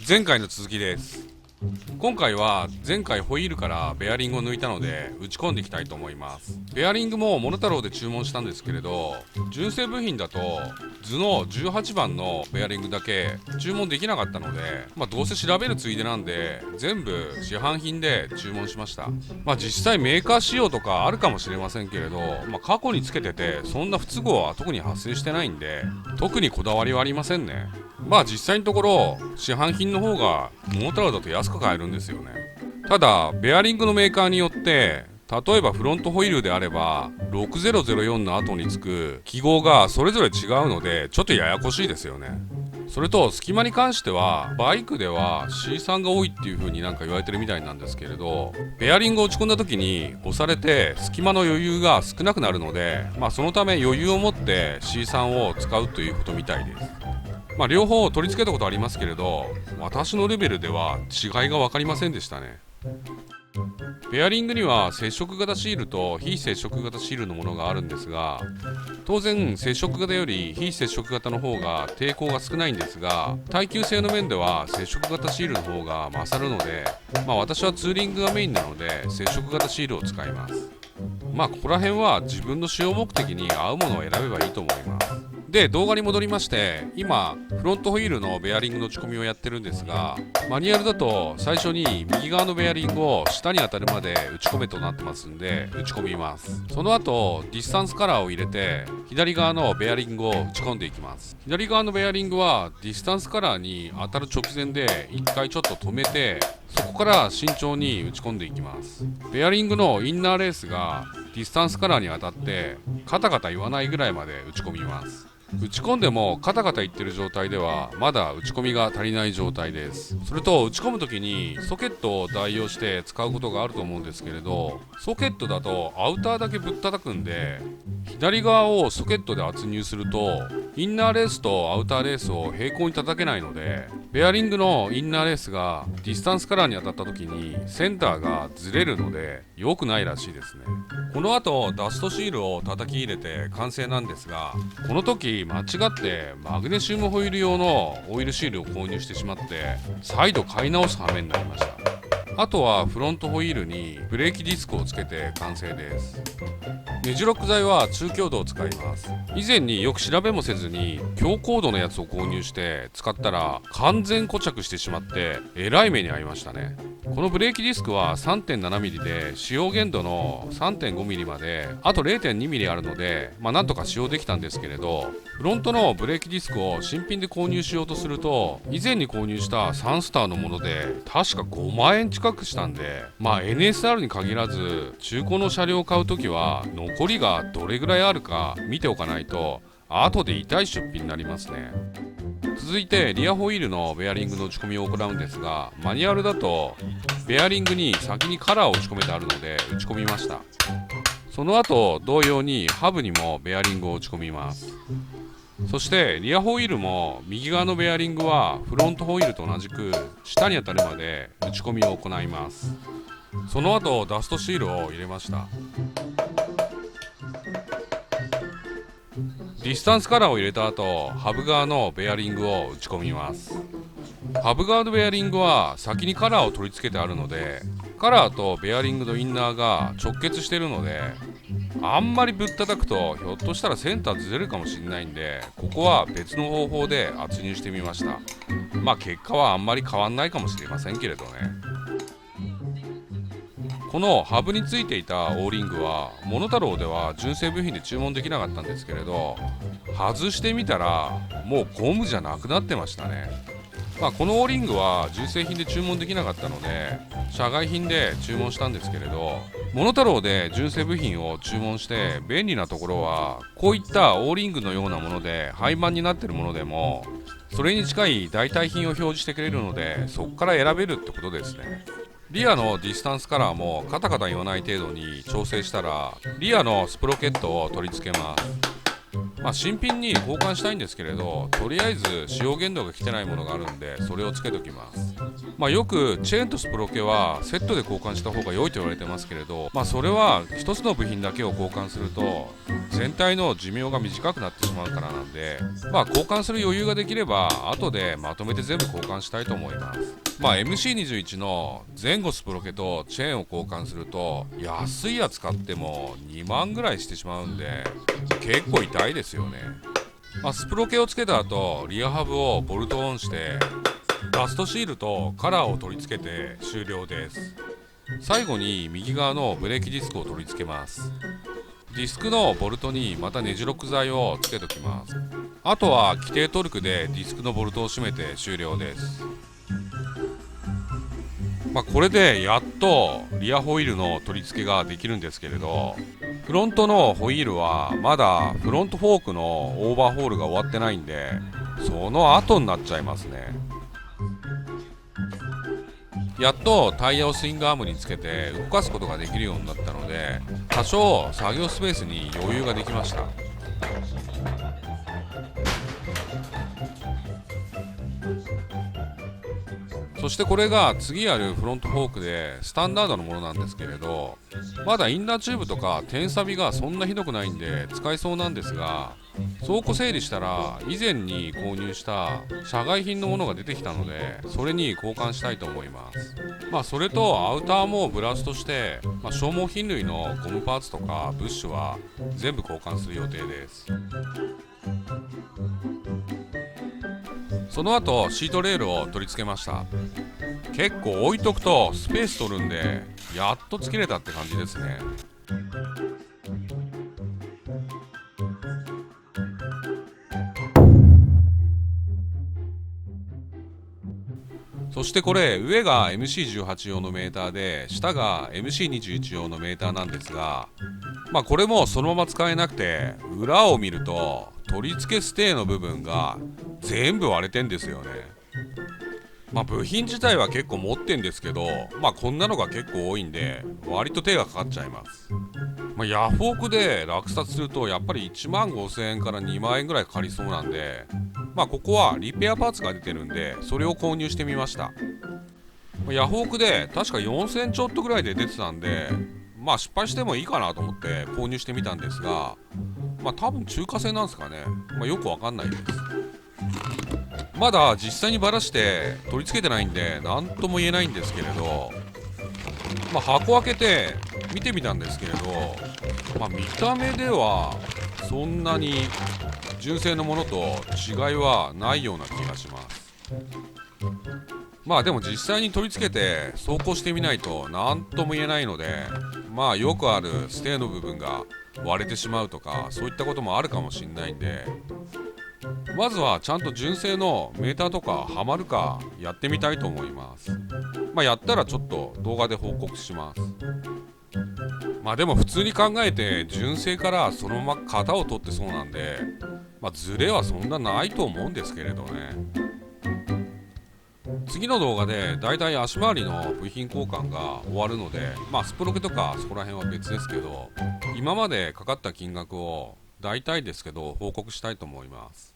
前回の続きです。今回は前回ホイールからベアリングを抜いたので打ち込んでいきたいと思います。ベアリングもモノタロウで注文したんですけれど、純正部品だと図の18番のベアリングだけ注文できなかったので、どうせ調べるついでなんで全部市販品で注文しました。実際メーカー仕様とかあるかもしれませんけれど、過去につけててそんな不都合は特に発生してないんで特にこだわりはありませんね。実際のところ市販品の方がモノタロウだと安く買えるんですよね。ただベアリングのメーカーによって、例えばフロントホイールであれば6004の後につく記号がそれぞれ違うのでちょっとややこしいですよね。それと隙間に関してはバイクでは C3 が多いっていう風に言われてるみたいなんですけれど、ベアリングを打ち込んだ時に押されて隙間の余裕が少なくなるので、そのため余裕を持って C3 を使うということみたいです。両方取り付けたことありますけれど、私のレベルでは違いが分かりませんでしたね。ベアリングには接触型シールと非接触型シールのものがあるんですが、当然接触型より非接触型の方が抵抗が少ないんですが、耐久性の面では接触型シールの方が勝るので、私はツーリングがメインなので接触型シールを使います。ここら辺は自分の使用目的に合うものを選べばいいと思います。で、動画に戻りまして、今フロントホイールのベアリングの打ち込みをやってるんですが、マニュアルだと最初に右側のベアリングを下に当たるまで打ち込めとなってますんで打ち込みます。その後ディスタンスカラーを入れて左側のベアリングを打ち込んでいきます。左側のベアリングはディスタンスカラーに当たる直前で一回ちょっと止めて、そこから慎重に打ち込んでいきます。ベアリングのインナーレースがディスタンスカラーに当たってカタカタ言わないぐらいまで打ち込みます。打ち込んでもカタカタいってる状態ではまだ打ち込みが足りない状態です。それと打ち込む時にソケットを代用して使うことがあると思うんですけれど、ソケットだとアウターだけぶったたくんで、左側をソケットで圧入するとインナーレースとアウターレースを平行に叩けないので、ベアリングのインナーレースがディスタンスカラーに当たった時にセンターがずれるので良くないらしいですね。この後ダストシールを叩き入れて完成なんですが、この時間違ってマグネシウムホイール用のオイルシールを購入してしまって再度買い直す羽目になりました。あとはフロントホイールにブレーキディスクをつけて完成です。ネジロック剤は中強度を使います。以前によく調べもせずに強硬度のやつを購入して使ったら完全固着してしまってえらい目に遭いましたね。このブレーキディスクは 3.7mm で使用限度の 3.5mm まであと 0.2mm あるので、なんとか使用できたんですけれど、フロントのブレーキディスクを新品で購入しようとすると、以前に購入したサンスターのもので確か5万円近くしたんで、NSR に限らず中古の車両を買うときは残りがどれぐらいあるか見ておかないと後で痛い出費になりますね。続いてリアホイールのベアリングの打ち込みを行うんですが、マニュアルだとベアリングに先にカラーを打ち込めてあるので打ち込みました。その後同様にハブにもベアリングを打ち込みます。そしてリアホイールも右側のベアリングはフロントホイールと同じく下に当たるまで打ち込みを行います。その後ダストシールを入れました。ディスタンスカラーを入れた後、ハブ側のベアリングを打ち込みます。ハブ側のベアリングは先にカラーを取り付けてあるので、カラーとベアリングのインナーが直結しているので、あんまりぶったたくとひょっとしたらセンターずれるかもしれないんで、ここは別の方法で圧入してみました。結果はあんまり変わんないかもしれませんけれどね。このハブについていたオーリングはモノタロウでは純正部品で注文できなかったんですけれど、外してみたらもうゴムじゃなくなってましたね。このオーリングは純正品で注文できなかったので社外品で注文したんですけれど、モノタロウで純正部品を注文して便利なところは、こういったオーリングのようなもので廃盤になっているものでもそれに近い代替品を表示してくれるので、そこから選べるってことですね。リアのディスタンスカラーもカタカタ言わない程度に調整したらリアのスプロケットを取り付けます。新品に交換したいんですけれど、とりあえず使用限度が来てないものがあるんでそれをつけときます。よくチェーンとスプロケはセットで交換した方が良いと言われてますけれど、それは一つの部品だけを交換すると全体の寿命が短くなってしまうからなんで、交換する余裕ができれば後でまとめて全部交換したいと思います。MC21 の前後スプロケとチェーンを交換すると安いやつ買っても2万ぐらいしてしまうんで結構痛いですよね。スプロケをつけた後リアハブをボルトオンしてダストシールとカラーを取り付けて終了です。最後に右側のブレーキディスクを取り付けます。ディスクのボルトにまたネジロック剤をつけておきます。あとは規定トルクでディスクのボルトを締めて終了です。これでやっとリアホイールの取り付けができるんですけれど、フロントのホイールはまだフロントフォークのオーバーホールが終わってないんで、その後になっちゃいますね。やっとタイヤをスイングアームにつけて動かすことができるようになったので、多少作業スペースに余裕ができました。そしてこれが次あるフロントフォークでスタンダードのものなんですけれど、まだインナーチューブとか点錆びがそんなひどくないんで使えそうなんですが、倉庫整理したら以前に購入した社外品のものが出てきたので、それに交換したいと思います。それとアウターもブラウスとして、消耗品類のゴムパーツとかブッシュは全部交換する予定です。その後シートレールを取り付けました。結構置いとくとスペース取るんでやっとつけれたって感じですね。そしてこれ上が MC18 用のメーターで下が MC21 用のメーターなんですが、これもそのまま使えなくて、裏を見ると取り付けステーの部分が全部割れてんですよね。部品自体は結構持ってんですけど、こんなのが結構多いんで割と手がかかっちゃいます。ヤフオクで落札するとやっぱり1万5000円から2万円ぐらいかかりそうなんで、ここはリペアパーツが出てるんでそれを購入してみました。ヤフオクで確か4000ちょっとぐらいで出てたんで、失敗してもいいかなと思って購入してみたんですが、多分中華製なんですかね。よくわかんないです。まだ実際にバラして取り付けてないんで何とも言えないんですけれど、箱開けて見てみたんですけれど、見た目ではそんなに純正のものと違いはないような気がします。でも実際に取り付けて走行してみないと何とも言えないので、よくあるステーの部分が割れてしまうとかそういったこともあるかもしれないんで、まずはちゃんと純正のメーターとかはまるかやってみたいと思います。やったらちょっと動画で報告します。でも普通に考えて純正からそのまま型を取ってそうなんで、ズレはそんなないと思うんですけれどね。次の動画でだいたい足回りの部品交換が終わるので、スプロケとかそこら辺は別ですけど、今までかかった金額を大体ですけど報告したいと思います。